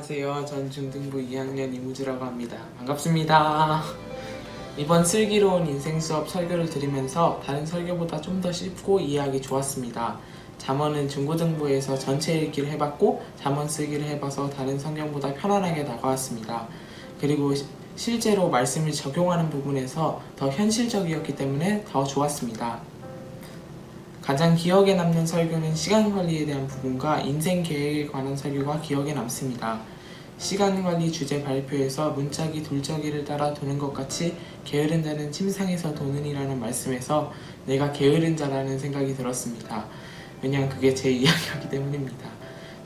안녕하세요. 전 중등부 2학년 이무주라고 합니다. 반갑습니다. 이번 슬기로운 인생 수업 설교를 들으면서 다른 설교보다 좀 더 쉽고 이해하기 좋았습니다. 잠언은 중고등부에서 전체 읽기를 해봤고 잠언 쓰기를 해봐서 다른 성경보다 편안하게 다가왔습니다. 그리고 실제로 말씀을 적용하는 부분에서 더 현실적이었기 때문에 더 좋았습니다. 가장 기억에 남는 설교는 시간관리에 대한 부분과 인생 계획에 관한 설교가 기억에 남습니다. 시간관리 주제 발표에서 문짝이 둘짝이를 따라 도는 것 같이 게으른 자는 침상에서 도느니라는 말씀에서 내가 게으른 자라는 생각이 들었습니다. 왜냐하면 그게 제 이야기였기 때문입니다.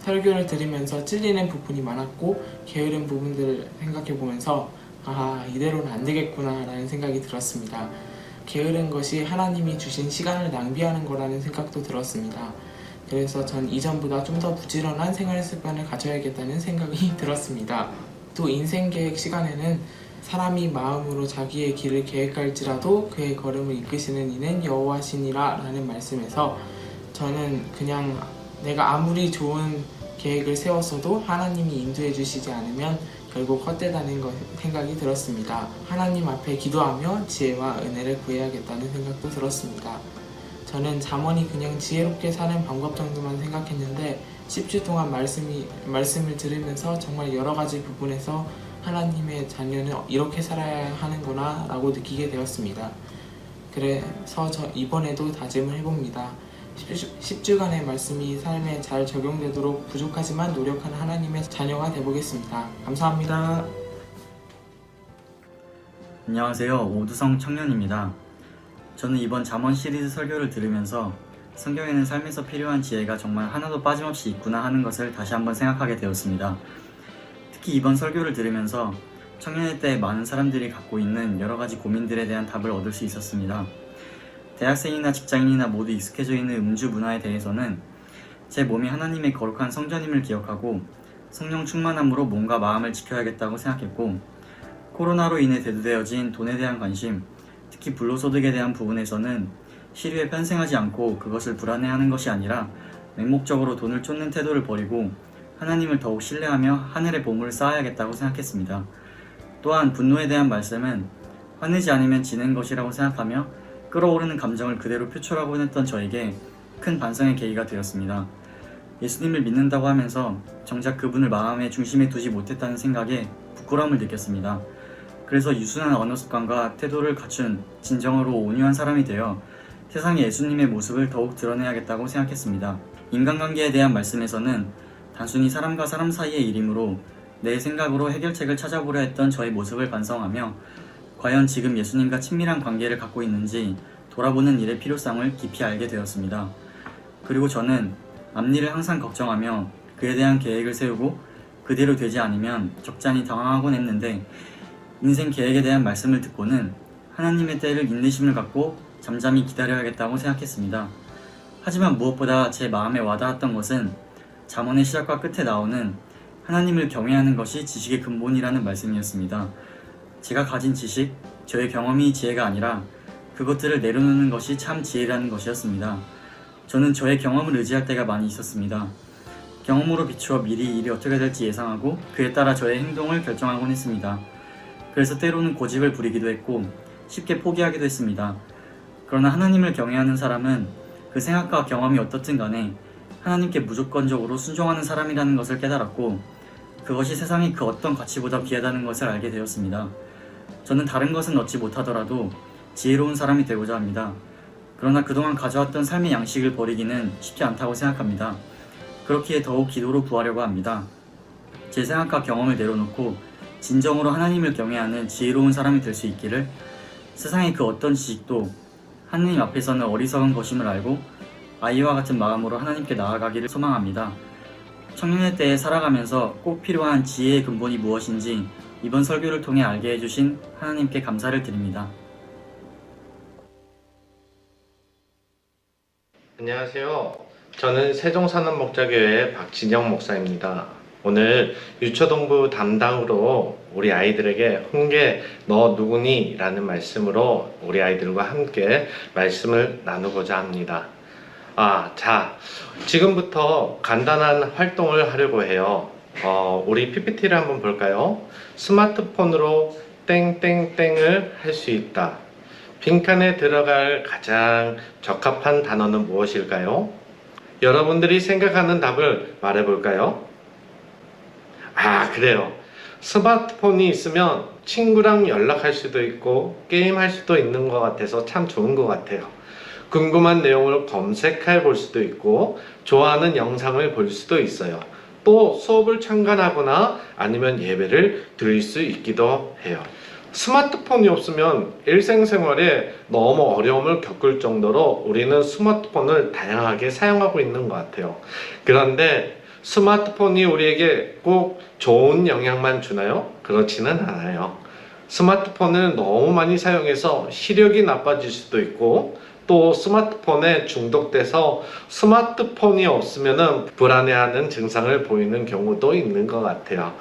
설교를 들으면서 찔리는 부분이 많았고 게으른 부분들을 생각해보면서 이대로는 안 되겠구나 라는 생각이 들었습니다. 게으른 것이 하나님이 주신 시간을 낭비하는 거라는 생각도 들었습니다. 그래서 전 이전보다 좀 더 부지런한 생활 습관을 가져야겠다는 생각이 들었습니다. 또 인생 계획 시간에는 사람이 마음으로 자기의 길을 계획할지라도 그의 걸음을 이끄시는 이는 여호와시니라 라는 말씀에서 저는 그냥 내가 아무리 좋은 계획을 세웠어도 하나님이 인도해 주시지 않으면 결국 헛되다는 생각이 들었습니다. 하나님 앞에 기도하며 지혜와 은혜를 구해야겠다는 생각도 들었습니다. 저는 잠언이 그냥 지혜롭게 사는 방법 정도만 생각했는데 10주 동안 말씀을 들으면서 정말 여러 가지 부분에서 하나님의 자녀는 이렇게 살아야 하는구나 라고 느끼게 되었습니다. 그래서 이번에도 다짐을 해봅니다. 10주간의 말씀이 삶에 잘 적용되도록 부족하지만 노력하는 하나님의 자녀가 되보겠습니다. 감사합니다. 안녕하세요. 오두성 청년입니다. 저는 이번 잠언 시리즈 설교를 들으면서 성경에는 삶에서 필요한 지혜가 정말 하나도 빠짐없이 있구나 하는 것을 다시 한번 생각하게 되었습니다. 특히 이번 설교를 들으면서 청년의 때 많은 사람들이 갖고 있는 여러 가지 고민들에 대한 답을 얻을 수 있었습니다. 대학생이나 직장인이나 모두 익숙해져 있는 음주 문화에 대해서는 제 몸이 하나님의 거룩한 성전임을 기억하고 성령 충만함으로 몸과 마음을 지켜야겠다고 생각했고, 코로나로 인해 대두되어진 돈에 대한 관심, 특히 불로소득에 대한 부분에서는 시류에 편승하지 않고 그것을 불안해하는 것이 아니라 맹목적으로 돈을 쫓는 태도를 버리고 하나님을 더욱 신뢰하며 하늘의 보물을 쌓아야겠다고 생각했습니다. 또한 분노에 대한 말씀은 화내지 않으면 지는 것이라고 생각하며 끌어오르는 감정을 그대로 표출하곤 했던 저에게 큰 반성의 계기가 되었습니다. 예수님을 믿는다고 하면서 정작 그분을 마음의 중심에 두지 못했다는 생각에 부끄러움을 느꼈습니다. 그래서 유순한 언어 습관과 태도를 갖춘 진정으로 온유한 사람이 되어 세상에 예수님의 모습을 더욱 드러내야겠다고 생각했습니다. 인간관계에 대한 말씀에서는 단순히 사람과 사람 사이의 일이므로 내 생각으로 해결책을 찾아보려 했던 저의 모습을 반성하며 과연 지금 예수님과 친밀한 관계를 갖고 있는지 돌아보는 일의 필요성을 깊이 알게 되었습니다. 그리고 저는 앞일을 항상 걱정하며 그에 대한 계획을 세우고 그대로 되지 않으면 적잖이 당황하곤 했는데, 인생 계획에 대한 말씀을 듣고는 하나님의 때를 인내심을 갖고 잠잠히 기다려야겠다고 생각했습니다. 하지만 무엇보다 제 마음에 와닿았던 것은 잠언의 시작과 끝에 나오는 하나님을 경외하는 것이 지식의 근본이라는 말씀이었습니다. 제가 가진 지식, 저의 경험이 지혜가 아니라 그것들을 내려놓는 것이 참 지혜라는 것이었습니다. 저는 저의 경험을 의지할 때가 많이 있었습니다. 경험으로 비추어 미리 일이 어떻게 될지 예상하고 그에 따라 저의 행동을 결정하곤 했습니다. 그래서 때로는 고집을 부리기도 했고 쉽게 포기하기도 했습니다. 그러나 하나님을 경외하는 사람은 그 생각과 경험이 어떻든 간에 하나님께 무조건적으로 순종하는 사람이라는 것을 깨달았고, 그것이 세상의 그 어떤 가치보다 귀하다는 것을 알게 되었습니다. 저는 다른 것은 얻지 못하더라도 지혜로운 사람이 되고자 합니다. 그러나 그동안 가져왔던 삶의 양식을 버리기는 쉽지 않다고 생각합니다. 그렇기에 더욱 기도로 구하려고 합니다. 제 생각과 경험을 내려놓고 진정으로 하나님을 경외하는 지혜로운 사람이 될 수 있기를, 세상의 그 어떤 지식도 하나님 앞에서는 어리석은 것임을 알고 아이와 같은 마음으로 하나님께 나아가기를 소망합니다. 청년의 때에 살아가면서 꼭 필요한 지혜의 근본이 무엇인지 이번 설교를 통해 알게 해주신 하나님께 감사를 드립니다. 안녕하세요. 저는 세종산업목자교회 박진영 목사입니다. 오늘 유초동부 담당으로 우리 아이들에게 훈계 너 누구니? 라는 말씀으로 우리 아이들과 함께 말씀을 나누고자 합니다. 지금부터 간단한 활동을 하려고 해요. 우리 PPT를 한번 볼까요? 스마트폰으로 땡땡땡을 할 수 있다. 빈칸에 들어갈 가장 적합한 단어는 무엇일까요? 여러분들이 생각하는 답을 말해볼까요? 그래요. 스마트폰이 있으면 친구랑 연락할 수도 있고 게임할 수도 있는 것 같아서 참 좋은 것 같아요. 궁금한 내용을 검색해 볼 수도 있고 좋아하는 영상을 볼 수도 있어요. 또 수업을 참관하거나 아니면 예배를 드릴 수 있기도 해요. 스마트폰이 없으면 일상생활에 너무 어려움을 겪을 정도로 우리는 스마트폰을 다양하게 사용하고 있는 것 같아요. 그런데 스마트폰이 우리에게 꼭 좋은 영향만 주나요? 그렇지는 않아요. 스마트폰을 너무 많이 사용해서 시력이 나빠질 수도 있고 또 스마트폰에 중독돼서 스마트폰이 없으면 불안해하는 증상을 보이는 경우도 있는 것 같아요.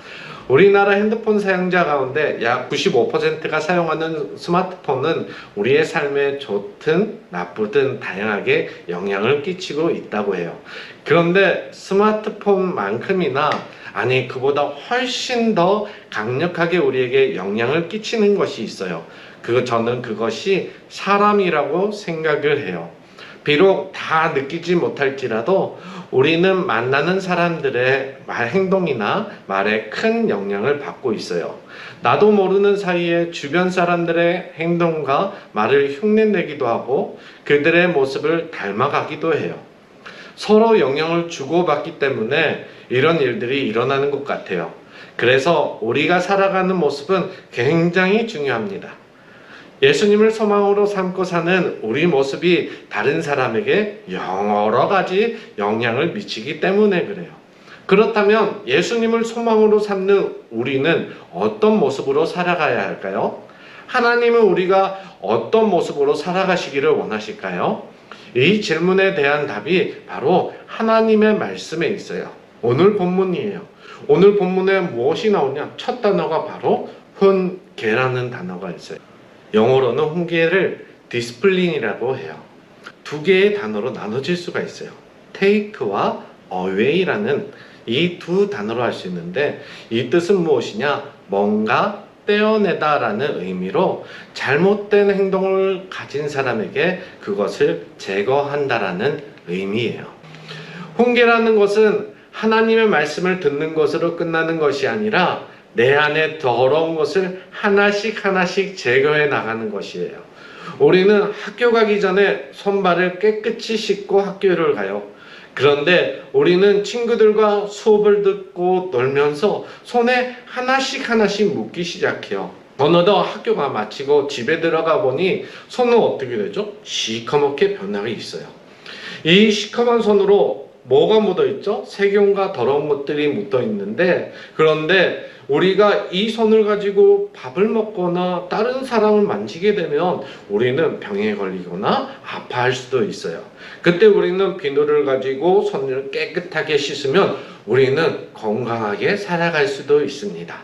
우리나라 핸드폰 사용자 가운데 약 95%가 sa용하는 스마트폰은 우리의 삶에 좋든 나쁘든 다양하게 영향을 끼치고 있다고 해요. 그런데 스마트폰만큼이나 아니 그보다 훨씬 더 강력하게 우리에게 영향을 끼치는 것이 있어요. 저는 그것이 사람이라고 생각을 해요. 비록 다 느끼지 못할지라도 우리는 만나는 사람들의 행동이나 말에 큰 영향을 받고 있어요. 나도 모르는 사이에 주변 사람들의 행동과 말을 흉내내기도 하고 그들의 모습을 닮아가기도 해요. 서로 영향을 주고받기 때문에 이런 일들이 일어나는 것 같아요. 그래서 우리가 살아가는 모습은 굉장히 중요합니다. 예수님을 소망으로 삼고 사는 우리 모습이 다른 사람에게 여러 가지 영향을 미치기 때문에 그래요. 그렇다면 예수님을 소망으로 삼는 우리는 어떤 모습으로 살아가야 할까요? 하나님은 우리가 어떤 모습으로 살아가시기를 원하실까요? 이 질문에 대한 답이 바로 하나님의 말씀에 있어요. 오늘 본문이에요. 오늘 본문에 무엇이 나오냐? 첫 단어가 바로 훈계라는 단어가 있어요. 영어로는 훈계를 디스플린이라고 해요. 두 개의 단어로 나눠질 수가 있어요. take와 away라는 이 두 단어로 할 수 있는데 이 뜻은 무엇이냐? 뭔가 떼어내다 라는 의미로 잘못된 행동을 가진 사람에게 그것을 제거한다 라는 의미예요. 훈계라는 것은 하나님의 말씀을 듣는 것으로 끝나는 것이 아니라 내 안에 더러운 것을 하나씩 하나씩 제거해 나가는 것이에요. 우리는 학교 가기 전에 손발을 깨끗이 씻고 학교를 가요. 그런데 우리는 친구들과 수업을 듣고 놀면서 손에 하나씩 하나씩 묻기 시작해요. 어느덧 학교가 마치고 집에 들어가 보니 손은 어떻게 되죠? 시커멓게 변하게 있어요. 이 시커먼 손으로 뭐가 묻어 있죠? 세균과 더러운 것들이 묻어 있는데 그런데 우리가 이 손을 가지고 밥을 먹거나 다른 사람을 만지게 되면 우리는 병에 걸리거나 아파할 수도 있어요. 그때 우리는 비누를 가지고 손을 깨끗하게 씻으면 우리는 건강하게 살아갈 수도 있습니다.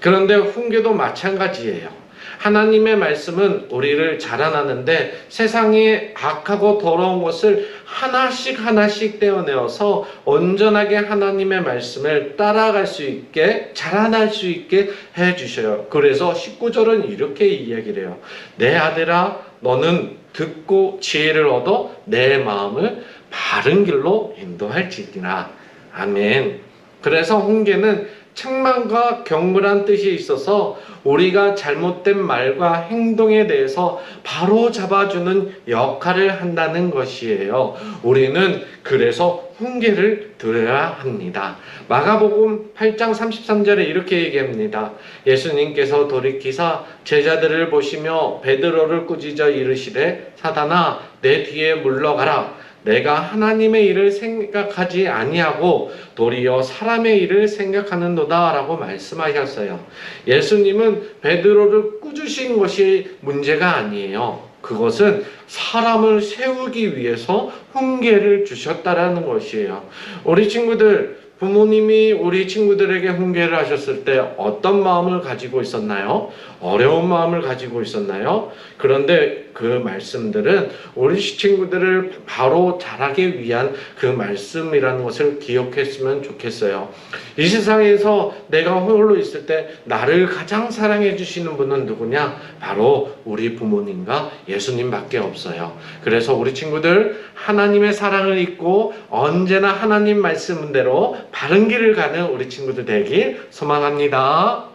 그런데 훈계도 마찬가지예요. 하나님의 말씀은 우리를 자라나는데 세상의 악하고 더러운 것을 하나씩 하나씩 떼어내어서 온전하게 하나님의 말씀을 따라갈 수 있게 자라날 수 있게 해주셔요. 그래서 19절은 이렇게 이야기를 해요. 내 아들아 너는 듣고 지혜를 얻어 내 마음을 바른 길로 인도할지니라. 아멘. 그래서 훈계는 책망과 경고란 뜻이 있어서 우리가 잘못된 말과 행동에 대해서 바로 잡아주는 역할을 한다는 것이에요. 우리는 그래서 훈계를 들어야 합니다. 마가복음 8장 33절에 이렇게 얘기합니다. 예수님께서 돌이키사 제자들을 보시며 베드로를 꾸짖어 이르시되 사단아 내 뒤에 물러가라. 내가 하나님의 일을 생각하지 아니하고 도리어 사람의 일을 생각하는도다 라고 말씀하셨어요. 예수님은 베드로를 꾸짖으신 것이 문제가 아니에요. 그것은 사람을 세우기 위해서 훈계를 주셨다라는 것이에요. 우리 친구들, 부모님이 우리 친구들에게 훈계를 하셨을 때 어떤 마음을 가지고 있었나요? 어려운 마음을 가지고 있었나요? 그런데 그 말씀들은 우리 친구들을 바로 자라기 위한 그 말씀이라는 것을 기억했으면 좋겠어요. 이 세상에서 내가 홀로 있을 때 나를 가장 사랑해 주시는 분은 누구냐? 바로 우리 부모님과 예수님밖에 없어요. 그래서 우리 친구들 하나님의 사랑을 잊고 언제나 하나님 말씀대로 바른 길을 가는 우리 친구들 되길 소망합니다.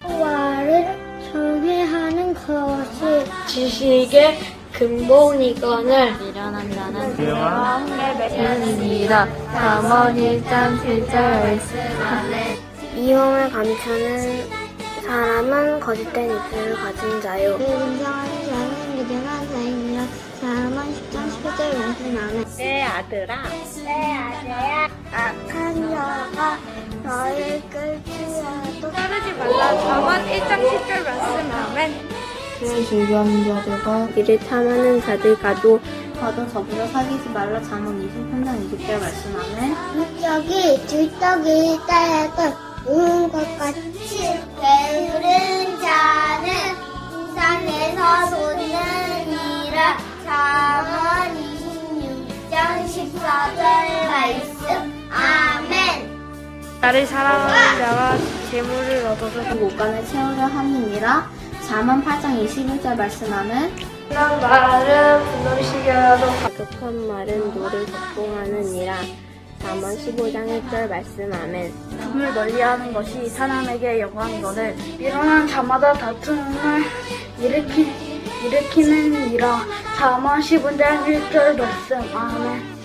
화를 소개하는 것이 지식의 근본이거늘 미련한다는 죄입니다. 잠언 1장 7절 말씀. 이용을 감추는 사람은 거짓된 입술을 가진 자요. 긍정하는 자는 미련한 자이니라. 잠언 10장 11절 말씀. 내 아들아, 악한 자가 너를 끌지라도 따르지 말라. 잠언 1장 10절 말씀. 아멘. 죄를 즐겨하는 자들과 이를 탐하는 자들과도 과도 더불어 사귀지 말라. 잠언 23장 20절 말씀하면 물적이 들떡이 따라도 우는 것 같이 게으른 자는 우상에서 돋느니라. 잠언 26장 14절 말씀. 아멘. 나를 사랑하는 자가 재물을 얻어서 옷간을 채우려 함이니라. 잠언 8장 21절 말씀하면 난 말은 분노를 시켜도 가득한 말은 노를 격봉하느니라. 잠언 15장 1절 말씀. 아멘. 품을 멀리하는 것이 사람에게 영광이거늘 일어난 자마다 다툼을 일으키느니라. 잠언 15장 1절 말씀. 아멘.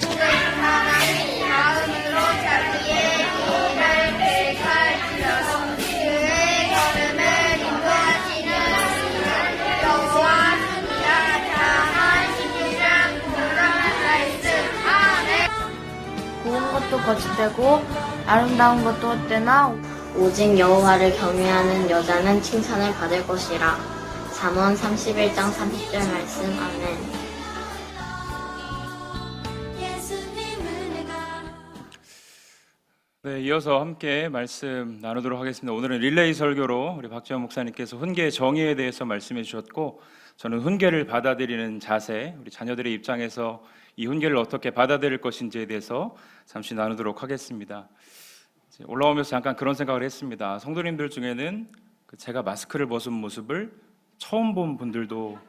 고운 것도 거짓되고 아름다운 것도 헛되나 오직 여호와를 경외하는 여자는 칭찬을 받을 것이라. 잠언 31장 30절 말씀. 아멘. 네, 이어서 함께 말씀 나누도록 하겠습니다. 오늘은 릴레이 설교로 우리 박지원 목사님께서 훈계의 정의에 대해서 말씀해 주셨고, 저는 훈계를 받아들이는 자세, 우리 자녀들의 입장에서 이 훈계를 어떻게 받아들일 것인지에 대해서 잠시 나누도록 하겠습니다. 올라오면서 잠깐 그런 생각을 했습니다. 성도님들 중에는 제가 마스크를 벗은 모습을 처음 본 분들도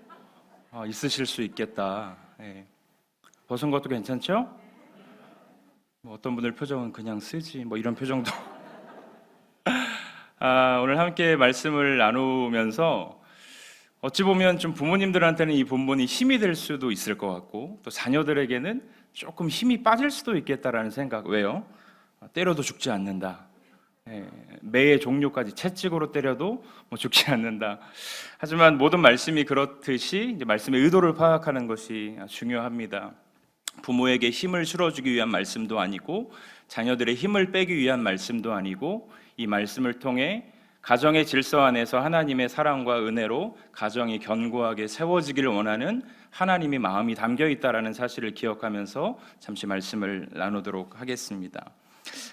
있으실 수 있겠다. 벗은 것도 괜찮죠? 어떤 분들 표정은 그냥 쓰지 이런 표정도 오늘 함께 말씀을 나누면서 어찌 보면 좀 부모님들한테는 이 본문이 힘이 될 수도 있을 것 같고, 또 자녀들에게는 조금 힘이 빠질 수도 있겠다라는 생각. 왜요? 때려도 죽지 않는다. 매의 종류까지 채찍으로 때려도 죽지 않는다. 하지만 모든 말씀이 그렇듯이 이제 말씀의 의도를 파악하는 것이 중요합니다. 부모에게 힘을 실어주기 위한 말씀도 아니고, 자녀들의 힘을 빼기 위한 말씀도 아니고, 이 말씀을 통해 가정의 질서 안에서 하나님의 사랑과 은혜로 가정이 견고하게 세워지기를 원하는 하나님의 마음이 담겨 있다라는 사실을 기억하면서 잠시 말씀을 나누도록 하겠습니다.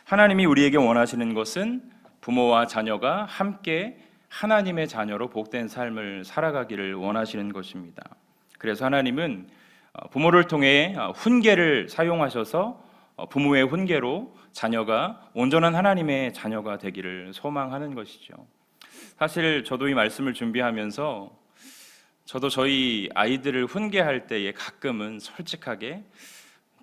하나님이 우리에게 원하시는 것은 부모와 자녀가 함께 하나님의 자녀로 복된 삶을 살아가기를 원하시는 것입니다. 그래서 하나님은 부모를 통해 훈계를 사용하셔서 부모의 훈계로 자녀가 온전한 하나님의 자녀가 되기를 소망하는 것이죠. 사실 저도 이 말씀을 준비하면서 저도 저희 아이들을 훈계할 때에 가끔은 솔직하게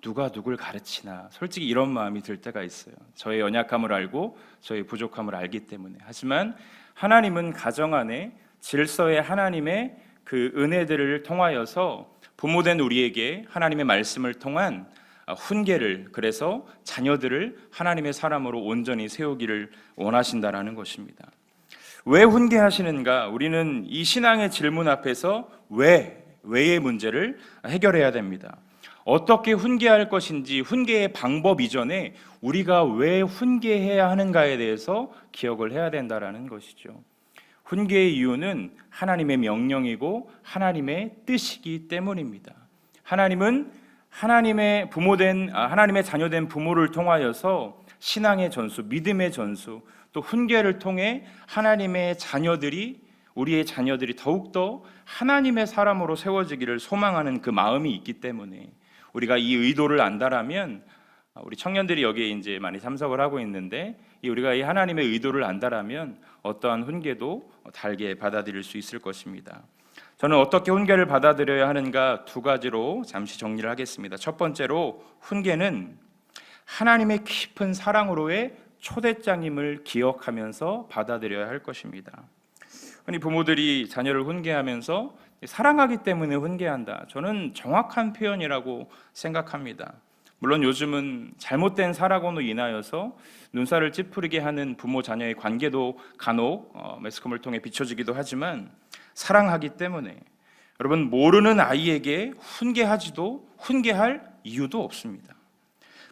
누가 누굴 가르치나 솔직히 이런 마음이 들 때가 있어요. 저의 연약함을 알고 저의 부족함을 알기 때문에. 하지만 하나님은 가정 안에 질서의 하나님의 그 은혜들을 통하여서 부모된 우리에게 하나님의 말씀을 통한 훈계를, 그래서 자녀들을 하나님의 사람으로 온전히 세우기를 원하신다라는 것입니다. 왜 훈계하시는가? 우리는 이 신앙의 질문 앞에서 왜의 문제를 해결해야 됩니다. 어떻게 훈계할 것인지, 훈계의 방법 이전에 우리가 왜 훈계해야 하는가에 대해서 기억을 해야 된다라는 것이죠. 훈계의 이유는 하나님의 명령이고 하나님의 뜻이기 때문입니다. 하나님은 하나님의 자녀된 부모를 통하여서 신앙의 전수, 믿음의 전수, 또 훈계를 통해 하나님의 자녀들이, 우리의 자녀들이 더욱더 하나님의 사람으로 세워지기를 소망하는 그 마음이 있기 때문에 우리가 이 의도를 안다라면, 우리 청년들이 여기에 이제 많이 참석을 하고 있는데, 우리가 이 하나님의 의도를 안다라면 어떠한 훈계도 달게 받아들일 수 있을 것입니다. 저는 어떻게 훈계를 받아들여야 하는가 두 가지로 잠시 정리를 하겠습니다. 첫 번째로, 훈계는 하나님의 깊은 사랑으로의 초대장임을 기억하면서 받아들여야 할 것입니다. 흔히 부모들이 자녀를 훈계하면서 사랑하기 때문에 훈계한다. 저는 정확한 표현이라고 생각합니다. 물론 요즘은 잘못된 사랑으로 인하여서 눈살을 찌푸리게 하는 부모 자녀의 관계도 간혹 매스컴을 통해 비춰지기도 하지만, 사랑하기 때문에 여러분, 모르는 아이에게 훈계할 이유도 없습니다.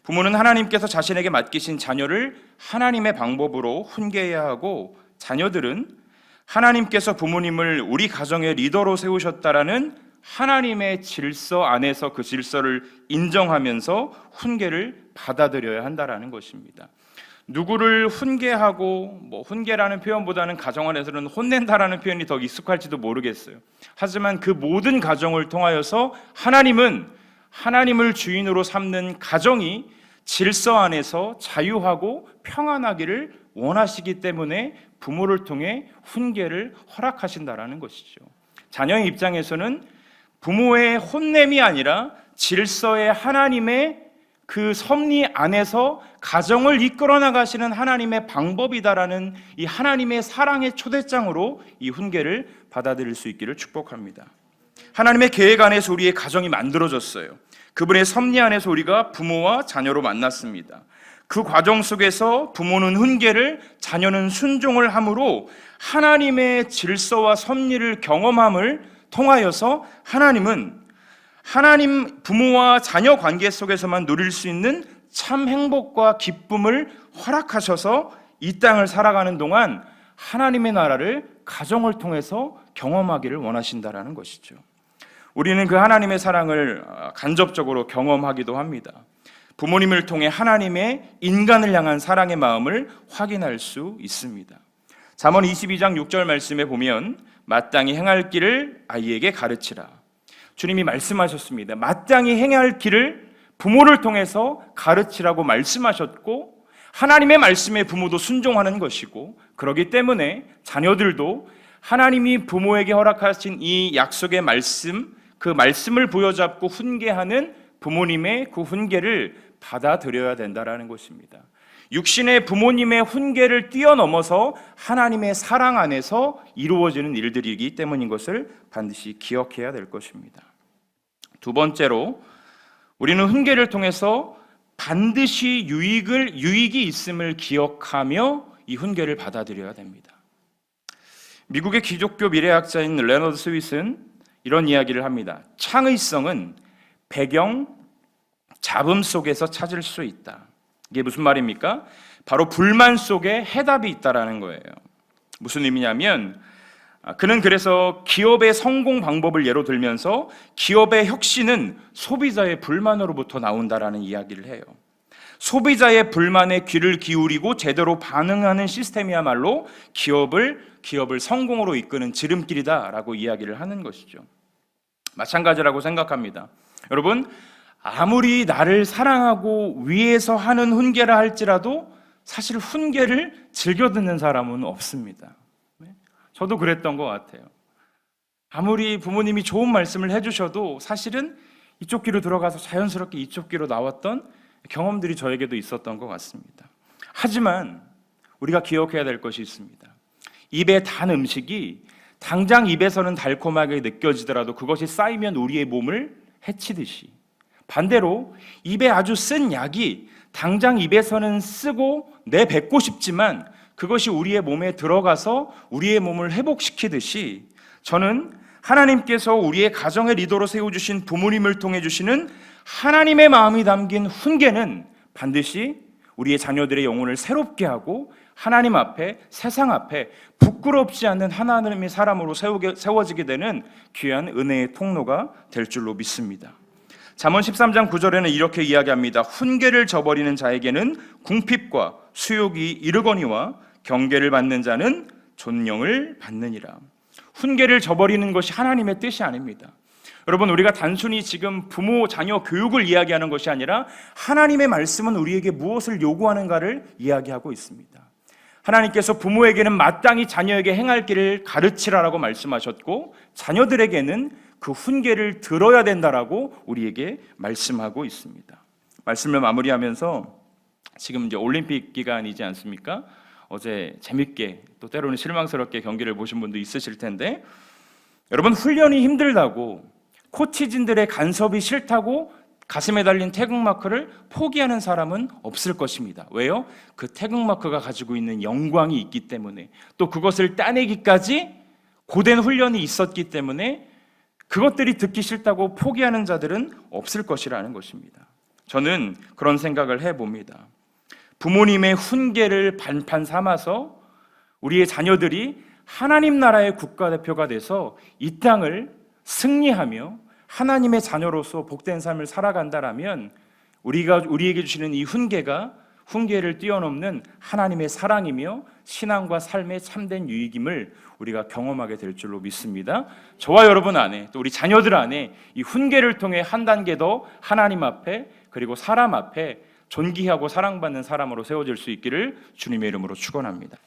부모는 하나님께서 자신에게 맡기신 자녀를 하나님의 방법으로 훈계해야 하고, 자녀들은 하나님께서 부모님을 우리 가정의 리더로 세우셨다라는 하나님의 질서 안에서 그 질서를 인정하면서 훈계를 받아들여야 한다라는 것입니다. 누구를 훈계하고, 훈계라는 표현보다는 가정 안에서는 혼낸다라는 표현이 더 익숙할지도 모르겠어요. 하지만 그 모든 가정을 통하여서 하나님은 하나님을 주인으로 삼는 가정이 질서 안에서 자유하고 평안하기를 원하시기 때문에 부모를 통해 훈계를 허락하신다라는 것이죠. 자녀의 입장에서는 부모의 혼냄이 아니라 질서의 하나님의 그 섭리 안에서 가정을 이끌어 나가시는 하나님의 방법이다라는 이 하나님의 사랑의 초대장으로 이 훈계를 받아들일 수 있기를 축복합니다. 하나님의 계획 안에서 우리의 가정이 만들어졌어요. 그분의 섭리 안에서 우리가 부모와 자녀로 만났습니다. 그 과정 속에서 부모는 훈계를, 자녀는 순종을 함으로 하나님의 질서와 섭리를 경험함을 통하여서 하나님은 하나님 부모와 자녀 관계 속에서만 누릴 수 있는 참 행복과 기쁨을 허락하셔서 이 땅을 살아가는 동안 하나님의 나라를 가정을 통해서 경험하기를 원하신다라는 것이죠. 우리는 그 하나님의 사랑을 간접적으로 경험하기도 합니다. 부모님을 통해 하나님의 인간을 향한 사랑의 마음을 확인할 수 있습니다. 잠언 22장 6절 말씀에 보면 마땅히 행할 길을 아이에게 가르치라. 주님이 말씀하셨습니다. 마땅히 행해야 할 길을 부모를 통해서 가르치라고 말씀하셨고, 하나님의 말씀에 부모도 순종하는 것이고, 그렇기 때문에 자녀들도 하나님이 부모에게 허락하신 이 약속의 말씀, 그 말씀을 부여잡고 훈계하는 부모님의 그 훈계를 받아들여야 된다라는 것입니다. 육신의 부모님의 훈계를 뛰어넘어서 하나님의 사랑 안에서 이루어지는 일들이기 때문인 것을 반드시 기억해야 될 것입니다. 두 번째로, 우리는 훈계를 통해서 반드시 유익이 있음을 기억하며 이 훈계를 받아들여야 됩니다. 미국의 기독교 미래학자인 레너드 스윗은 이런 이야기를 합니다. 창의성은 배경, 잡음 속에서 찾을 수 있다. 이게 무슨 말입니까? 바로 불만 속에 해답이 있다라는 거예요. 무슨 의미냐면, 그는 그래서 기업의 성공 방법을 예로 들면서 기업의 혁신은 소비자의 불만으로부터 나온다라는 이야기를 해요. 소비자의 불만에 귀를 기울이고 제대로 반응하는 시스템이야말로 기업을 성공으로 이끄는 지름길이다라고 이야기를 하는 것이죠. 마찬가지라고 생각합니다. 여러분, 아무리 나를 사랑하고 위해서 하는 훈계라 할지라도 사실 훈계를 즐겨 듣는 사람은 없습니다. 저도 그랬던 것 같아요. 아무리 부모님이 좋은 말씀을 해주셔도 사실은 이쪽 귀로 들어가서 자연스럽게 이쪽 귀로 나왔던 경험들이 저에게도 있었던 것 같습니다. 하지만 우리가 기억해야 될 것이 있습니다. 입에 단 음식이 당장 입에서는 달콤하게 느껴지더라도 그것이 쌓이면 우리의 몸을 해치듯이, 반대로 입에 아주 쓴 약이 당장 입에서는 쓰고 내뱉고 싶지만 그것이 우리의 몸에 들어가서 우리의 몸을 회복시키듯이, 저는 하나님께서 우리의 가정의 리더로 세워주신 부모님을 통해 주시는 하나님의 마음이 담긴 훈계는 반드시 우리의 자녀들의 영혼을 새롭게 하고 하나님 앞에, 세상 앞에 부끄럽지 않는 하나님의 사람으로 세워지게 되는 귀한 은혜의 통로가 될 줄로 믿습니다. 잠언 13장 9절에는 이렇게 이야기합니다. 훈계를 저버리는 자에게는 궁핍과 수욕이 이르거니와 경계를 받는 자는 존령을 받느니라. 훈계를 저버리는 것이 하나님의 뜻이 아닙니다. 여러분, 우리가 단순히 지금 부모 자녀 교육을 이야기하는 것이 아니라 하나님의 말씀은 우리에게 무엇을 요구하는가를 이야기하고 있습니다. 하나님께서 부모에게는 마땅히 자녀에게 행할 길을 가르치라라고 말씀하셨고, 자녀들에게는 그 훈계를 들어야 된다라고 우리에게 말씀하고 있습니다. 말씀을 마무리하면서 지금 이제 올림픽 기간이지 않습니까? 어제 재밌게 또 때로는 실망스럽게 경기를 보신 분도 있으실 텐데, 여러분, 훈련이 힘들다고 코치진들의 간섭이 싫다고 가슴에 달린 태극마크를 포기하는 사람은 없을 것입니다. 왜요? 그 태극마크가 가지고 있는 영광이 있기 때문에, 또 그것을 따내기까지 고된 훈련이 있었기 때문에 그것들이 듣기 싫다고 포기하는 자들은 없을 것이라는 것입니다. 저는 그런 생각을 해봅니다. 부모님의 훈계를 반판 삼아서 우리의 자녀들이 하나님 나라의 국가대표가 돼서 이 땅을 승리하며 하나님의 자녀로서 복된 삶을 살아간다라면 우리에게 주시는 이 훈계를 뛰어넘는 하나님의 사랑이며 신앙과 삶의 참된 유익임을 우리가 경험하게 될 줄로 믿습니다. 저와 여러분 안에, 또 우리 자녀들 안에 이 훈계를 통해 한 단계 더 하나님 앞에, 그리고 사람 앞에 존귀하고 사랑받는 사람으로 세워질 수 있기를 주님의 이름으로 축원합니다.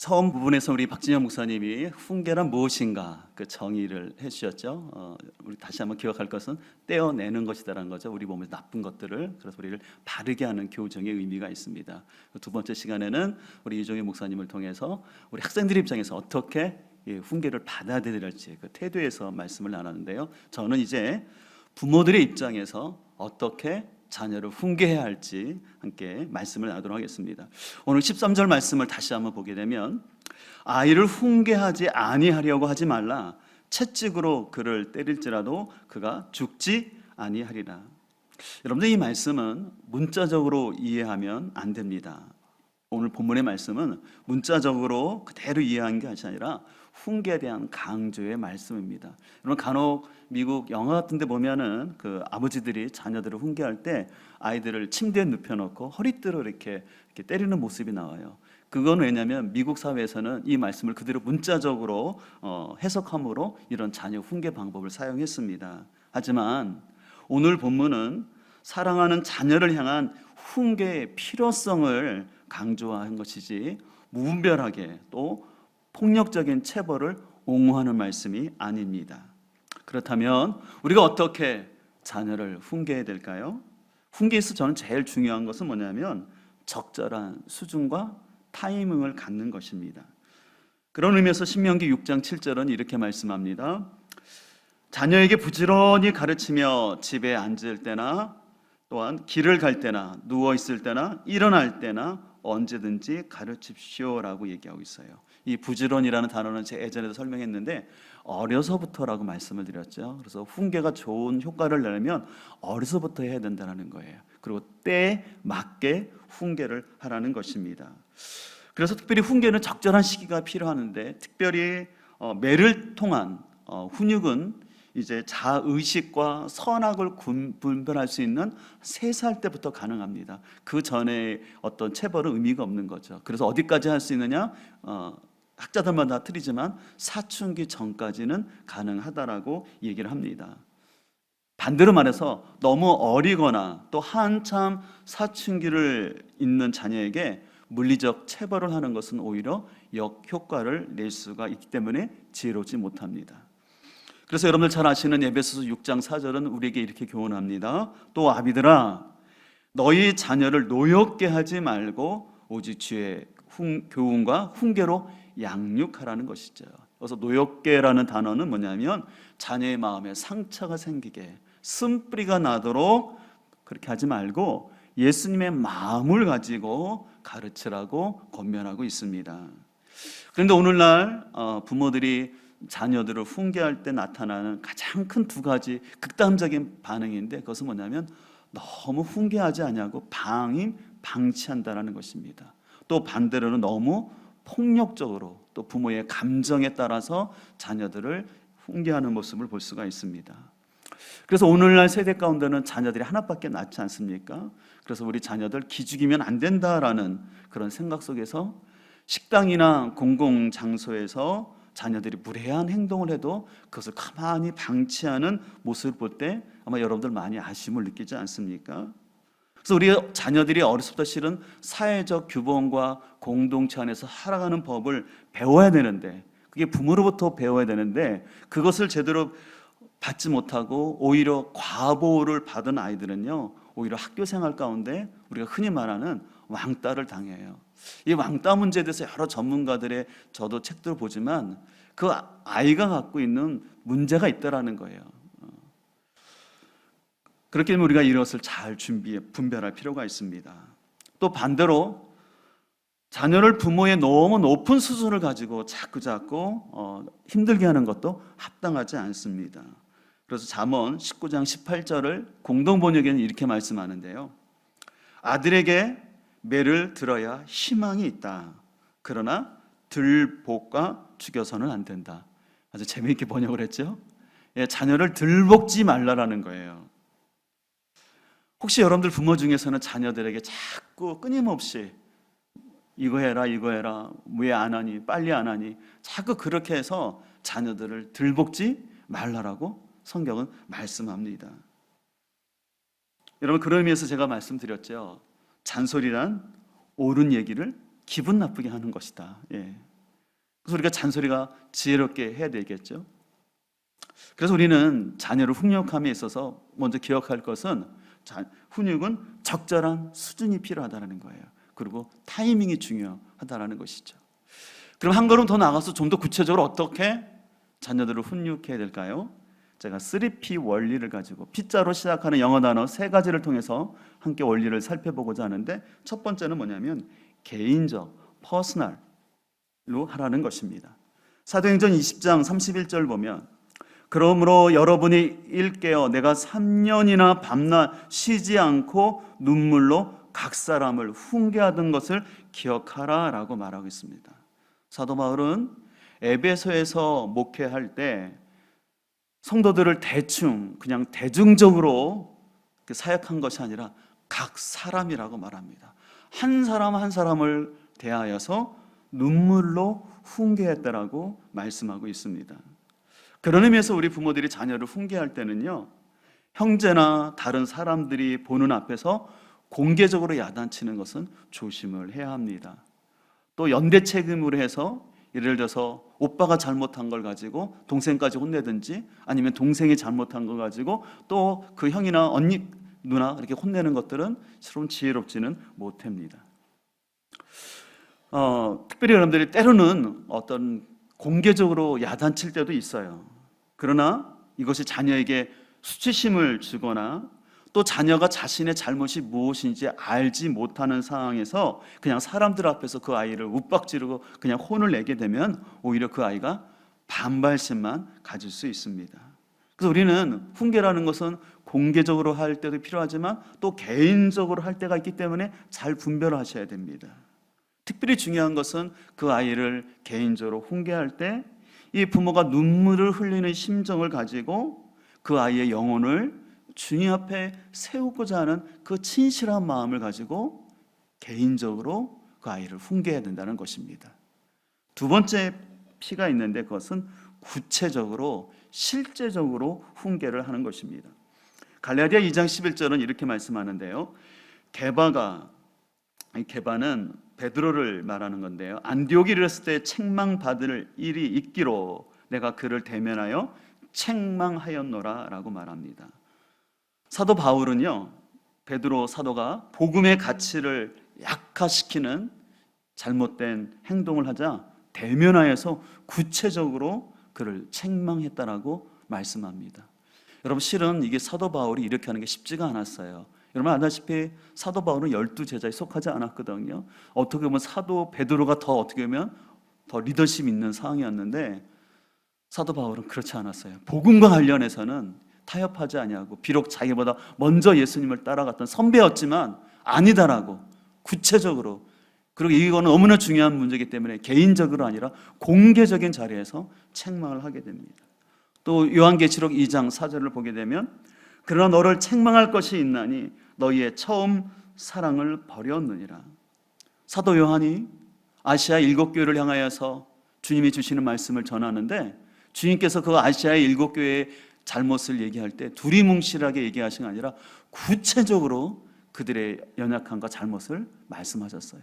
처음 부분에서 우리 박진영 목사님이 훈계란 무엇인가 그 정의를 해주셨죠. 우리 다시 한번 기억할 것은 떼어내는 것이다라는 거죠. 우리 몸의 나쁜 것들을, 그래서 우리를 바르게 하는 교정의 의미가 있습니다. 두 번째 시간에는 우리 이종희 목사님을 통해서 우리 학생들 입장에서 어떻게 훈계를 받아들여야 할지 그 태도에서 말씀을 나눴는데요. 저는 이제 부모들의 입장에서 어떻게 자녀를 훈계해야 할지 함께 말씀을 나누도록 하겠습니다. 오늘 13절 말씀을 다시 한번 보게 되면, 아이를 훈계하지 아니하려고 하지 말라. 채찍으로 그를 때릴지라도 그가 죽지 아니하리라. 여러분들, 이 말씀은 문자적으로 이해하면 안 됩니다. 오늘 본문의 말씀은 문자적으로 그대로 이해한 게 아니라 훈계에 대한 강조의 말씀입니다. 여러분, 간혹 미국 영화 같은 데 보면은 그 아버지들이 자녀들을 훈계할 때 아이들을 침대에 눕혀놓고 허리띠로 이렇게 때리는 모습이 나와요. 그건 왜냐하면 미국 사회에서는 이 말씀을 그대로 문자적으로 해석함으로 이런 자녀 훈계 방법을 사용했습니다. 하지만 오늘 본문은 사랑하는 자녀를 향한 훈계의 필요성을 강조한 것이지 무분별하게 또 폭력적인 체벌을 옹호하는 말씀이 아닙니다. 그렇다면 우리가 어떻게 자녀를 훈계해야 될까요? 훈계에서 저는 제일 중요한 것은 뭐냐면 적절한 수준과 타이밍을 갖는 것입니다. 그런 의미에서 신명기 6장 7절은 이렇게 말씀합니다. 자녀에게 부지런히 가르치며 집에 앉을 때나 또한 길을 갈 때나 누워 있을 때나 일어날 때나 언제든지 가르칩시오라고 얘기하고 있어요. 이 부지런이라는 단어는 제가 예전에도 설명했는데 어려서부터라고 말씀을 드렸죠. 그래서 훈계가 좋은 효과를 내려면 어려서부터 해야 된다는 거예요. 그리고 때에 맞게 훈계를 하라는 것입니다. 그래서 특별히 훈계는 적절한 시기가 필요하는데 특별히 매를 통한 훈육은 이제 자의식과 선악을 분별할 수 있는 3살 때부터 가능합니다. 그 전에 어떤 체벌은 의미가 없는 거죠. 그래서 어디까지 할 수 있느냐? 학자들마다 틀리지만 사춘기 전까지는 가능하다라고 얘기를 합니다. 반대로 말해서 너무 어리거나 또 한참 사춘기를 있는 자녀에게 물리적 체벌을 하는 것은 오히려 역효과를 낼 수가 있기 때문에 지혜롭지 못합니다. 그래서 여러분들 잘 아시는 에베소서 6장 4절은 우리에게 이렇게 교훈합니다. 또 아비들아 너희 자녀를 노엽게 하지 말고 오직 주의 교훈과 훈계로 양육하라는 것이죠. 그래서 노엽게라는 단어는 뭐냐면 자녀의 마음에 상처가 생기게 쓴뿌리가 나도록 그렇게 하지 말고 예수님의 마음을 가지고 가르치라고 권면하고 있습니다. 그런데 오늘날 부모들이 자녀들을 훈계할 때 나타나는 가장 큰 2가지 극단적인 반응인데 그것은 뭐냐면 너무 훈계하지 않냐고 방치한다는 것입니다. 또 반대로는 너무 폭력적으로 또 부모의 감정에 따라서 자녀들을 훈계하는 모습을 볼 수가 있습니다. 그래서 오늘날 세대 가운데는 자녀들이 하나밖에 낳지 않습니까? 그래서 우리 자녀들 기죽이면 안 된다라는 그런 생각 속에서 식당이나 공공장소에서 자녀들이 무례한 행동을 해도 그것을 가만히 방치하는 모습을 볼 때 아마 여러분들 많이 아쉬움을 느끼지 않습니까? 그래서 우리 자녀들이 어렸을 때 실은 사회적 규범과 공동체 안에서 살아가는 법을 배워야 되는데 그게 부모로부터 배워야 되는데 그것을 제대로 받지 못하고 오히려 과보호를 받은 아이들은요 오히려 학교 생활 가운데 우리가 흔히 말하는 왕따를 당해요. 이 왕따 문제에 대해서 여러 전문가들의 저도 책들을 보지만 그 아이가 갖고 있는 문제가 있다라는 거예요. 그렇기 때문에 우리가 이것을 잘 분별할 필요가 있습니다. 또 반대로 자녀를 부모의 너무 높은 수준을 가지고 자꾸 힘들게 하는 것도 합당하지 않습니다. 그래서 잠언 19장 18절을 공동번역에는 이렇게 말씀하는데요. 아들에게 매를 들어야 희망이 있다. 그러나 들볶아 죽여서는 안 된다. 아주 재미있게 번역을 했죠. 자녀를 들볶지 말라라는 거예요. 혹시 여러분들 부모 중에서는 자녀들에게 자꾸 끊임없이 이거 해라 왜 안 하니 빨리 안 하니 자꾸 그렇게 해서 자녀들을 들볶지 말라라고 성경은 말씀합니다. 여러분 그런 의미에서 제가 말씀드렸죠. 잔소리란 옳은 얘기를 기분 나쁘게 하는 것이다. 그래서 우리가 잔소리가 지혜롭게 해야 되겠죠. 그래서 우리는 자녀를 훈육함에 있어서 먼저 기억할 것은 훈육은 적절한 수준이 필요하다는 거예요. 그리고 타이밍이 중요하다는 것이죠. 그럼 한 걸음 더 나가서 좀 더 구체적으로 어떻게 자녀들을 훈육해야 될까요? 제가 3P 원리를 가지고 P자로 시작하는 영어 단어 3가지를 통해서 함께 원리를 살펴보고자 하는데 첫 번째는 뭐냐면 개인적, 퍼스널로 하라는 것입니다. 사도행전 20장 31절 보면 그러므로 여러분이 일깨어 내가 3년이나 밤낮 쉬지 않고 눈물로 각 사람을 훈계하던 것을 기억하라라고 말하고 있습니다. 사도 바울은 에베소에서 목회할 때 성도들을 그냥 대중적으로 사역한 것이 아니라 각 사람이라고 말합니다. 한 사람 한 사람을 대하여서 눈물로 훈계했다라고 말씀하고 있습니다. 그런 의미에서 우리 부모들이 자녀를 훈계할 때는요, 형제나 다른 사람들이 보는 앞에서 공개적으로 야단치는 것은 조심을 해야 합니다. 또 연대 책임으로 해서 예를 들어서 오빠가 잘못한 걸 가지고 동생까지 혼내든지 아니면 동생이 잘못한 걸 가지고 또 그 형이나 언니, 누나 이렇게 혼내는 것들은 실은 지혜롭지는 못합니다. 특별히 여러분들이 때로는 어떤 공개적으로 야단칠 때도 있어요. 그러나 이것이 자녀에게 수치심을 주거나 또 자녀가 자신의 잘못이 무엇인지 알지 못하는 상황에서 그냥 사람들 앞에서 그 아이를 윽박지르고 그냥 혼을 내게 되면 오히려 그 아이가 반발심만 가질 수 있습니다. 그래서 우리는 훈계라는 것은 공개적으로 할 때도 필요하지만 또 개인적으로 할 때가 있기 때문에 잘 분별하셔야 됩니다. 특별히 중요한 것은 그 아이를 개인적으로 훈계할 때 이 부모가 눈물을 흘리는 심정을 가지고 그 아이의 영혼을 주님 앞에 세우고자 하는 그 진실한 마음을 가지고 개인적으로 그 아이를 훈계해야 된다는 것입니다. 두 번째 P가 있는데 그것은 구체적으로 실제적으로 훈계를 하는 것입니다. 갈라디아 2장 11절은 이렇게 말씀하는데요. 게바는 베드로를 말하는 건데요. 안디옥에 이르렀을 때 책망받을 일이 있기로 내가 그를 대면하여 책망하였노라 라고 말합니다. 사도 바울은요, 베드로 사도가 복음의 가치를 약화시키는 잘못된 행동을 하자 대면하여서 구체적으로 그를 책망했다라고 말씀합니다. 여러분, 실은 이게 사도 바울이 이렇게 하는 게 쉽지가 않았어요. 여러분 아다시피 사도 바울은 12제자에 속하지 않았거든요. 어떻게 보면 사도 베드로가 더 어떻게 보면 더 리더십 있는 상황이었는데 사도 바울은 그렇지 않았어요. 복음과 관련해서는 타협하지 아니하고 비록 자기보다 먼저 예수님을 따라갔던 선배였지만 아니다라고 구체적으로, 그리고 이거는 너무나 중요한 문제이기 때문에 개인적으로 아니라 공개적인 자리에서 책망을 하게 됩니다. 또 요한계시록 2장 4절을 보게 되면 그러나 너를 책망할 것이 있나니 너희의 처음 사랑을 버렸느니라. 사도 요한이 아시아 7교회를 향하여서 주님이 주시는 말씀을 전하는데 주님께서 그 아시아의 7교회의 잘못을 얘기할 때 두리뭉실하게 얘기하신 게 아니라 구체적으로 그들의 연약함과 잘못을 말씀하셨어요.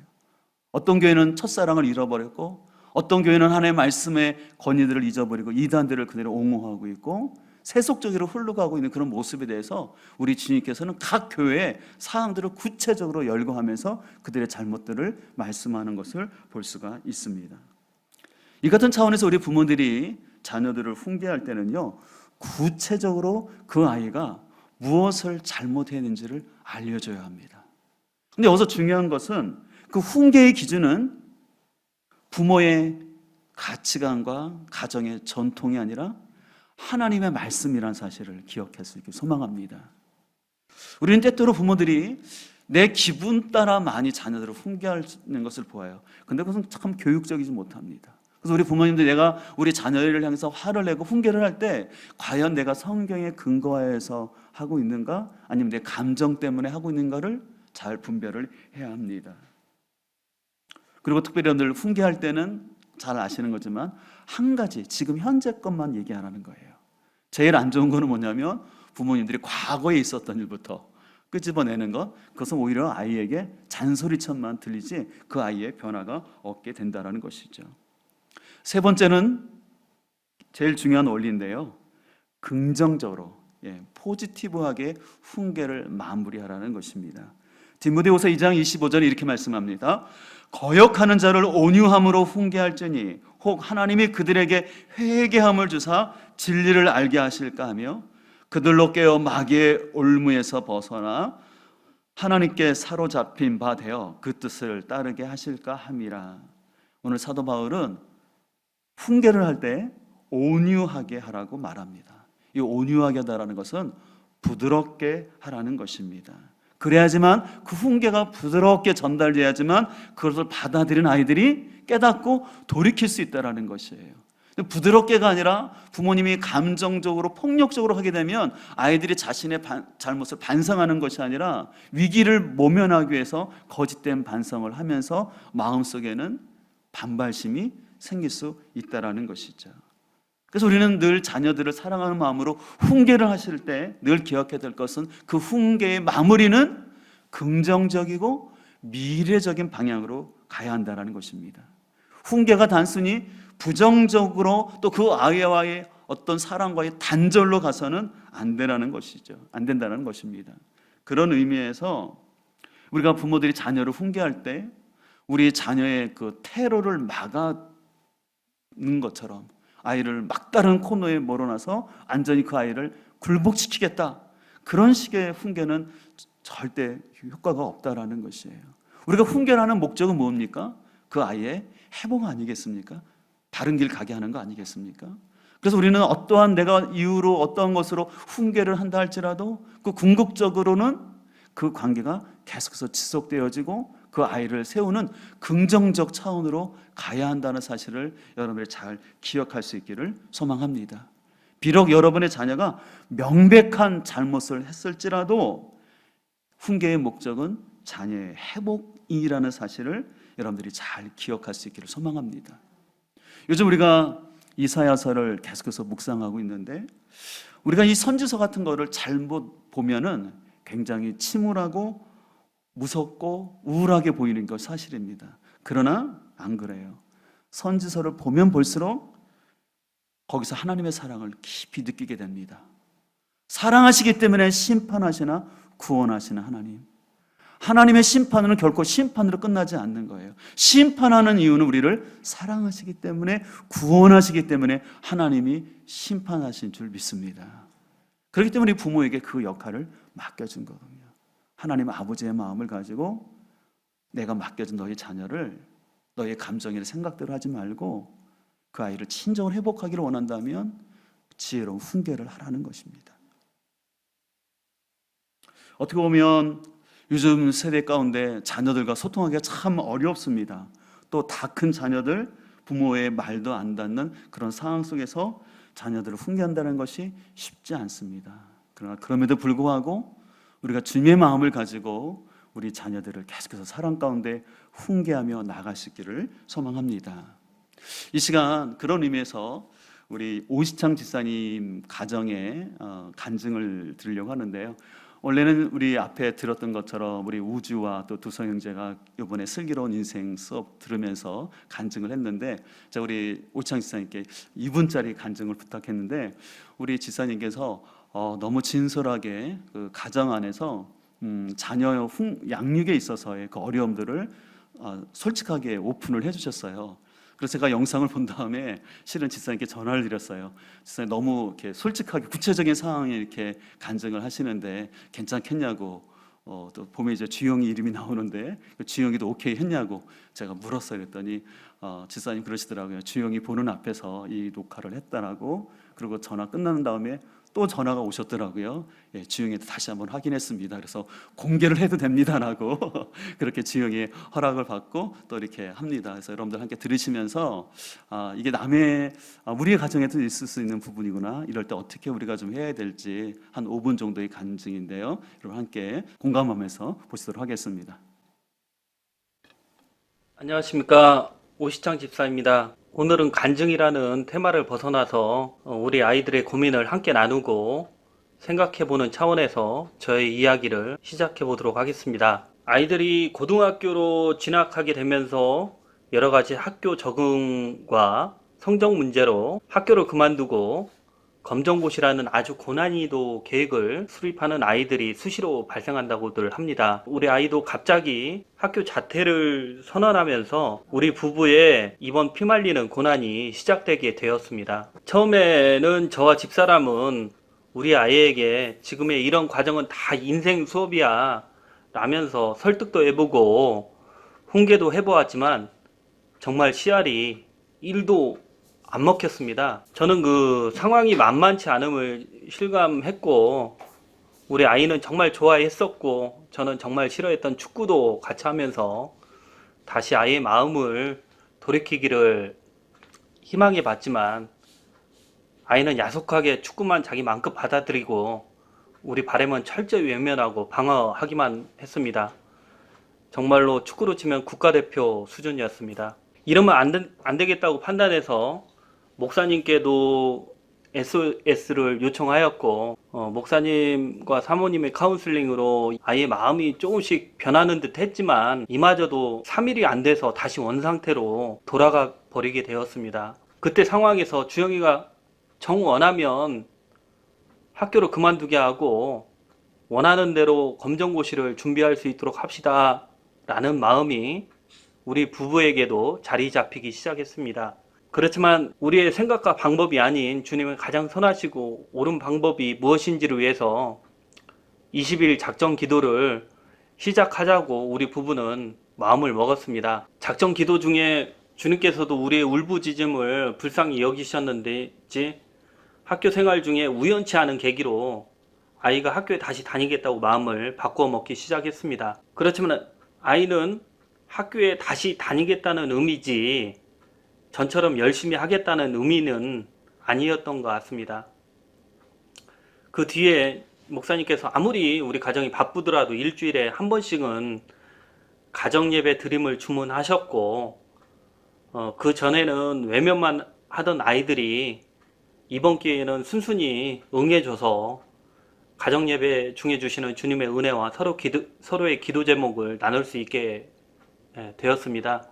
어떤 교회는 첫사랑을 잃어버렸고 어떤 교회는 하나님의 말씀의 권위들을 잊어버리고 이단들을 그대로 옹호하고 있고 세속적으로 흘러가고 있는 그런 모습에 대해서 우리 주님께서는 각 교회의 사항들을 구체적으로 열거하면서 그들의 잘못들을 말씀하는 것을 볼 수가 있습니다. 이 같은 차원에서 우리 부모들이 자녀들을 훈계할 때는요, 구체적으로 그 아이가 무엇을 잘못했는지를 알려줘야 합니다. 근데 여기서 중요한 것은 그 훈계의 기준은 부모의 가치관과 가정의 전통이 아니라 하나님의 말씀이라는 사실을 기억할 수 있길 소망합니다. 우리는 때때로 부모들이 내 기분 따라 많이 자녀들을 훈계하는 것을 보아요. 근데 그것은 참 교육적이지 못합니다. 그래서 우리 부모님들 내가 우리 자녀를 향해서 화를 내고 훈계를 할 때 과연 내가 성경에 근거해서 하고 있는가 아니면 내 감정 때문에 하고 있는가를 잘 분별을 해야 합니다. 그리고 특별히 여러분들 훈계할 때는 잘 아시는 거지만 한 가지 지금 현재 것만 얘기하라는 거예요. 제일 안 좋은 거는 뭐냐면 부모님들이 과거에 있었던 일부터 끄집어내는 것, 그것은 오히려 아이에게 잔소리처럼만 들리지 그 아이의 변화가 없게 된다는 것이죠. 세 번째는 제일 중요한 원리인데요. 긍정적으로, 포지티브하게 훈계를 마무리하라는 것입니다. 디모데후서 2장 25절에 이렇게 말씀합니다. 거역하는 자를 온유함으로 훈계할지니 혹 하나님이 그들에게 회개함을 주사 진리를 알게 하실까 하며 그들로 깨어 마귀의 올무에서 벗어나 하나님께 사로잡힌 바 되어 그 뜻을 따르게 하실까 함이라. 오늘 사도 바울은 훈계를 할 때 온유하게 하라고 말합니다. 이 온유하게 하다라는 것은 부드럽게 하라는 것입니다. 그래야지만 그 훈계가 부드럽게 전달돼야지만 그것을 받아들인 아이들이 깨닫고 돌이킬 수 있다는 것이에요. 부드럽게가 아니라 부모님이 감정적으로 폭력적으로 하게 되면 아이들이 자신의 잘못을 반성하는 것이 아니라 위기를 모면하기 위해서 거짓된 반성을 하면서 마음속에는 반발심이 생길 수 있다는 것이죠. 그래서 우리는 늘 자녀들을 사랑하는 마음으로 훈계를 하실 때 늘 기억해야 될 것은 그 훈계의 마무리는 긍정적이고 미래적인 방향으로 가야 한다는 것입니다. 훈계가 단순히 부정적으로 또 그 아이와의 어떤 사랑과의 단절로 가서는 안 되라는 것이죠. 안 된다는 것입니다. 그런 의미에서 우리가 부모들이 자녀를 훈계할 때 우리 자녀의 그 테러를 막아는 것처럼 아이를 막다른 코너에 몰아놔서 안전히 그 아이를 굴복시키겠다, 그런 식의 훈계는 절대 효과가 없다라는 것이에요. 우리가 훈계를 하는 목적은 뭡니까? 그 아이의 회복 아니겠습니까? 바른 길 가게 하는 거 아니겠습니까? 그래서 우리는 어떠한 내가 이유로 어떠한 것으로 훈계를 한다 할지라도 그 궁극적으로는 그 관계가 계속해서 지속되어지고 그 아이를 세우는 긍정적 차원으로 가야 한다는 사실을 여러분들이 잘 기억할 수 있기를 소망합니다. 비록 여러분의 자녀가 명백한 잘못을 했을지라도 훈계의 목적은 자녀의 회복이라는 사실을 여러분들이 잘 기억할 수 있기를 소망합니다. 요즘 우리가 이사야서를 계속해서 묵상하고 있는데 우리가 이 선지서 같은 거를 잘못 보면은 굉장히 침울하고 무섭고 우울하게 보이는 것 사실입니다. 그러나 안 그래요. 선지서를 보면 볼수록 거기서 하나님의 사랑을 깊이 느끼게 됩니다. 사랑하시기 때문에 심판하시나 구원하시는 하나님. 하나님의 심판은 결코 심판으로 끝나지 않는 거예요. 심판하는 이유는 우리를 사랑하시기 때문에, 구원하시기 때문에 하나님이 심판하신 줄 믿습니다. 그렇기 때문에 부모에게 그 역할을 맡겨준 거거든요. 하나님 아버지의 마음을 가지고 내가 맡겨준 너희 자녀를 너의 감정이나 생각대로 하지 말고 그 아이를 친정을 회복하기를 원한다면 지혜로운 훈계를 하라는 것입니다. 어떻게 보면 요즘 세대 가운데 자녀들과 소통하기가 참 어렵습니다. 또 다 큰 자녀들, 부모의 말도 안 듣는 그런 상황 속에서 자녀들을 훈계한다는 것이 쉽지 않습니다. 그러나 그럼에도 불구하고 우리가 주님의 마음을 가지고 우리 자녀들을 계속해서 사랑 가운데 훈계하며 나아갈 수 있기를 소망합니다. 이 시간 그런 의미에서 우리 오시창 집사님 가정에 간증을 드리려고 하는데요. 원래는 우리 앞에 들었던 것처럼 우리 우주와 또 두성 형제가 이번에 슬기로운 인생 수업 들으면서 간증을 했는데 제가 우리 오창 지사님께 2분짜리 간증을 부탁했는데 우리 지사님께서 너무 진솔하게 그 가정 안에서 자녀 양육에 있어서의 그 어려움들을 솔직하게 오픈을 해주셨어요. 그래서 제가 영상을 본 다음에 실은 지사님께 전화를 드렸어요. 지사님 너무 이렇게 솔직하게 구체적인 상황에 이렇게 간증을 하시는데 괜찮겠냐고, 또 보면 이제 주영이 이름이 나오는데 주영이도 오케이 했냐고 제가 물었어요. 그랬더니 지사님 그러시더라고요. 주영이 보는 앞에서 이 녹화를 했다라고. 그리고 전화 끝나는 다음에 또 전화가 오셨더라고요. 예, 주영이도 다시 한번 확인했습니다. 그래서 공개를 해도 됩니다라고 그렇게 주영이의 허락을 받고 또 이렇게 합니다. 그래서 여러분들 함께 들으시면서 이게 남의 우리의 가정에도 있을 수 있는 부분이구나. 이럴 때 어떻게 우리가 좀 해야 될지 한 5분 정도의 간증인데요. 여러분 함께 공감하면서 보시도록 하겠습니다. 안녕하십니까, 오시창 집사입니다. 오늘은 간증이라는 테마를 벗어나서 우리 아이들의 고민을 함께 나누고 생각해보는 차원에서 저의 이야기를 시작해보도록 하겠습니다. 아이들이 고등학교로 진학하게 되면서 여러 가지 학교 적응과 성적 문제로 학교를 그만두고 검정고시라는 아주 고난이도 계획을 수립하는 아이들이 수시로 발생한다고들 합니다. 우리 아이도 갑자기 학교 자퇴를 선언하면서 우리 부부의 이번 피말리는 고난이 시작되게 되었습니다. 처음에는 저와 집사람은 우리 아이에게 지금의 이런 과정은 다 인생 수업이야 라면서 설득도 해보고 훈계도 해보았지만 정말 씨알이 1도 안 먹혔습니다. 저는 그 상황이 만만치 않음을 실감했고 우리 아이는 정말 좋아했었고 저는 정말 싫어했던 축구도 같이 하면서 다시 아이의 마음을 돌이키기를 희망해 봤지만 아이는 야속하게 축구만 자기 마음껏 받아들이고 우리 바람은 철저히 외면하고 방어하기만 했습니다. 정말로 축구로 치면 국가대표 수준이었습니다. 이러면 안 되겠다고 판단해서 목사님께도 SOS를 요청하였고 목사님과 사모님의 카운슬링으로 아이의 마음이 조금씩 변하는 듯 했지만 이마저도 3일이 안 돼서 다시 원상태로 돌아가 버리게 되었습니다. 그때 상황에서 주영이가 정 원하면 학교를 그만두게 하고 원하는 대로 검정고시를 준비할 수 있도록 합시다 라는 마음이 우리 부부에게도 자리 잡히기 시작했습니다. 그렇지만 우리의 생각과 방법이 아닌 주님의 가장 선하시고 옳은 방법이 무엇인지를 위해서 20일 작정 기도를 시작하자고 우리 부부는 마음을 먹었습니다. 작정 기도 중에 주님께서도 우리의 울부짖음을 불쌍히 여기셨는지 학교 생활 중에 우연치 않은 계기로 아이가 학교에 다시 다니겠다고 마음을 바꾸어 먹기 시작했습니다. 그렇지만 아이는 학교에 다시 다니겠다는 의미지 전처럼 열심히 하겠다는 의미는 아니었던 것 같습니다. 그 뒤에 목사님께서 아무리 우리 가정이 바쁘더라도 일주일에 한 번씩은 가정예배 드림을 주문하셨고 그 전에는 외면만 하던 아이들이 이번 기회에는 순순히 응해줘서 가정예배 중에 주시는 주님의 은혜와 서로의 기도 제목을 나눌 수 있게 되었습니다.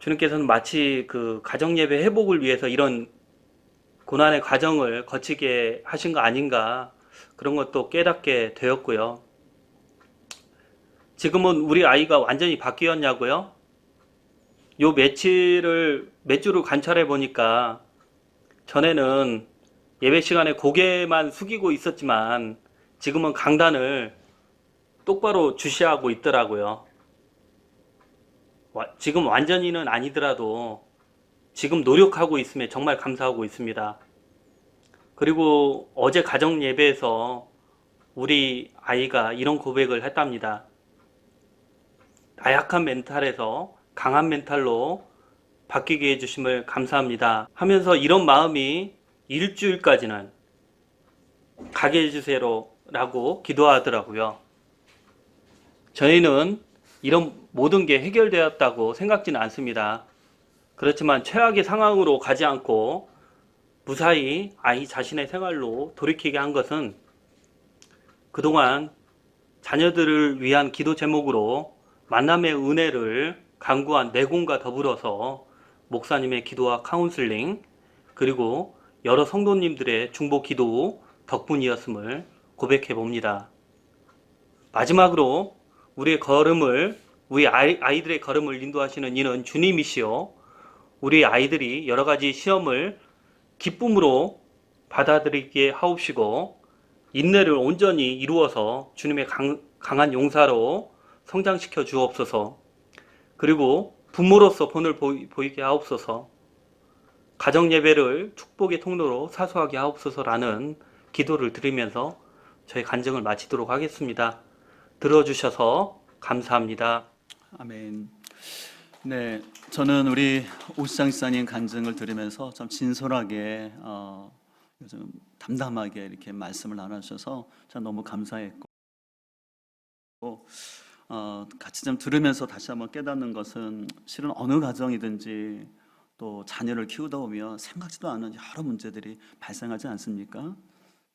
주님께서는 마치 그 가정예배 회복을 위해서 이런 고난의 과정을 거치게 하신 거 아닌가, 그런 것도 깨닫게 되었고요. 지금은 우리 아이가 완전히 바뀌었냐고요? 요 몇 주를 관찰해 보니까 전에는 예배 시간에 고개만 숙이고 있었지만 지금은 강단을 똑바로 주시하고 있더라고요. 지금 완전히는 아니더라도 지금 노력하고 있음에 정말 감사하고 있습니다. 그리고 어제 가정 예배에서 우리 아이가 이런 고백을 했답니다. 나약한 멘탈에서 강한 멘탈로 바뀌게 해주심을 감사합니다 하면서 이런 마음이 일주일까지는 가게 해주세요 라고 기도하더라고요. 저희는 이런 모든 게 해결되었다고 생각지는 않습니다. 그렇지만 최악의 상황으로 가지 않고 무사히 아이 자신의 생활로 돌이키게 한 것은 그동안 자녀들을 위한 기도 제목으로 만남의 은혜를 강구한 내공과 더불어서 목사님의 기도와 카운슬링 그리고 여러 성도님들의 중보 기도 덕분이었음을 고백해 봅니다. 마지막으로 우리 아이들의 걸음을 인도하시는 이는 주님이시요 우리 아이들이 여러 가지 시험을 기쁨으로 받아들이게 하옵시고 인내를 온전히 이루어서 주님의 강한 용사로 성장시켜 주옵소서. 그리고 부모로서 본을 보이게 하옵소서. 가정예배를 축복의 통로로 사수하게 하옵소서라는 기도를 드리면서 저희 간증을 마치도록 하겠습니다. 들어주셔서 감사합니다. 아멘. 네, 저는 우리 오시장 집사님 간증을 들으면서 참 진솔하게 요즘 담담하게 이렇게 말씀을 나눠주셔서 참 너무 감사했고 같이 좀 들으면서 다시 한번 깨닫는 것은 실은 어느 가정이든지 또 자녀를 키우다 보면 생각지도 않은 여러 문제들이 발생하지 않습니까?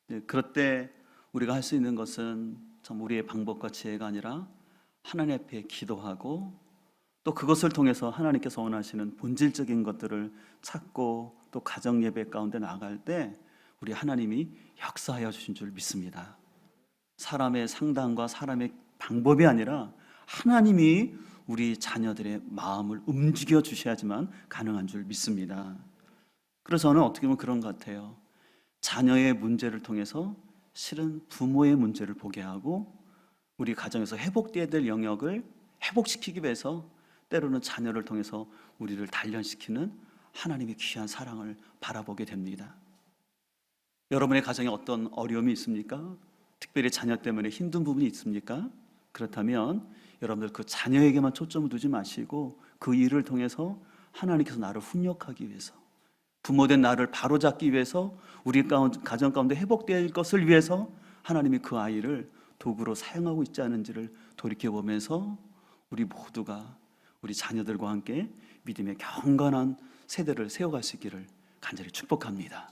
네, 그럴 때 우리가 할 수 있는 것은 참 우리의 방법과 지혜가 아니라 하나님 앞에 기도하고 또 그것을 통해서 하나님께서 원하시는 본질적인 것들을 찾고 또 가정 예배 가운데 나아갈 때 우리 하나님이 역사하여 주신 줄 믿습니다. 사람의 상담과 사람의 방법이 아니라 하나님이 우리 자녀들의 마음을 움직여 주셔야지만 가능한 줄 믿습니다. 그래서 저는 어떻게 보면 그런 것 같아요. 자녀의 문제를 통해서 실은 부모의 문제를 보게 하고 우리 가정에서 회복되어야 될 영역을 회복시키기 위해서 때로는 자녀를 통해서 우리를 단련시키는 하나님의 귀한 사랑을 바라보게 됩니다. 여러분의 가정에 어떤 어려움이 있습니까? 특별히 자녀 때문에 힘든 부분이 있습니까? 그렇다면 여러분들 그 자녀에게만 초점을 두지 마시고 그 일을 통해서 하나님께서 나를 훈육하기 위해서 부모된 나를 바로잡기 위해서 우리 가정 가운데 회복될 것을 위해서 하나님이 그 아이를 도구로 사용하고 있지 않은지를 돌이켜보면서 우리 모두가 우리 자녀들과 함께 믿음의 경건한 세대를 세워갈 수 있기를 간절히 축복합니다.